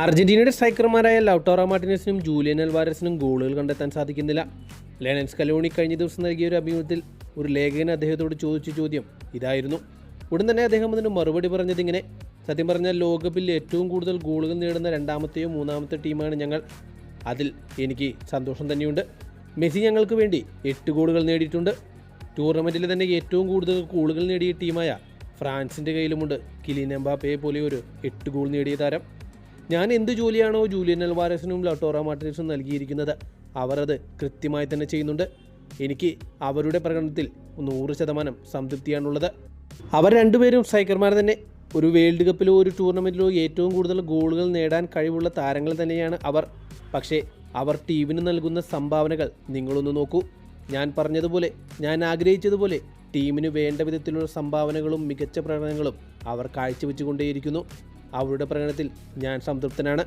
അർജന്റീനയുടെ സ്ട്രൈക്കർമാരായ Lautaro മാർട്ടിനസിനും Julian അൽവാരസിനും ഗോളുകൾ കണ്ടെത്താൻ സാധിക്കുന്നില്ല. ലയണൽ സ്കലോണി കഴിഞ്ഞ ദിവസം നൽകിയ ഒരു അഭിമുഖത്തിൽ ഒരു ലേഖകൻ അദ്ദേഹത്തോട് ചോദിച്ച ചോദ്യം ഇതായിരുന്നു. ഉടൻ തന്നെ അദ്ദേഹം അതിന് മറുപടി പറഞ്ഞത് ഇങ്ങനെ: സത്യം പറഞ്ഞാൽ ലോകകപ്പിൽ ഏറ്റവും കൂടുതൽ ഗോളുകൾ നേടുന്ന രണ്ടാമത്തെയോ മൂന്നാമത്തെ ടീമാണ് ഞങ്ങൾ. അതിൽ എനിക്ക് സന്തോഷം തന്നെയുണ്ട്. മെസ്സി ഞങ്ങൾക്ക് വേണ്ടി 8 ഗോളുകൾ നേടിയിട്ടുണ്ട്. ടൂർണമെൻറ്റിൽ തന്നെ ഏറ്റവും കൂടുതൽ ഗോളുകൾ നേടിയ ടീമായ ഫ്രാൻസിൻ്റെ കയ്യിലുമുണ്ട് കിലിയൻ എംബാപ്പയെ പോലെ ഒരു 8 ഗോൾ നേടിയ താരം. ഞാൻ എന്ത് ജോലിയാണോ ജൂലിയൻ അൽവാരസിനും ലൗട്ടാറോ മാർട്ടിനസിനും നൽകിയിരിക്കുന്നത്, അവർ അത് കൃത്യമായി തന്നെ ചെയ്യുന്നുണ്ട്. എനിക്ക് അവരുടെ പ്രകടനത്തിൽ 100% സംതൃപ്തിയാണുള്ളത്. അവർ രണ്ടുപേരും സ്ട്രൈക്കർമാർ തന്നെ. ഒരു വേൾഡ് കപ്പിലോ ഒരു ടൂർണമെൻറ്റിലോ ഏറ്റവും കൂടുതൽ ഗോളുകൾ നേടാൻ കഴിവുള്ള താരങ്ങൾ തന്നെയാണ് അവർ. പക്ഷേ അവർ ടീമിന് നൽകുന്ന സംഭാവനകൾ നിങ്ങളൊന്ന് നോക്കൂ. ഞാൻ പറഞ്ഞതുപോലെ, ഞാൻ ആഗ്രഹിച്ചതുപോലെ ടീമിന് വേണ്ട വിധത്തിലുള്ള സംഭാവനകളും മികച്ച പ്രകടനങ്ങളും അവർ കാഴ്ചവെച്ചുകൊണ്ടേയിരിക്കുന്നു. അവരുടെ പ്രകടനത്തിൽ ഞാൻ സംതൃപ്തനാണ്.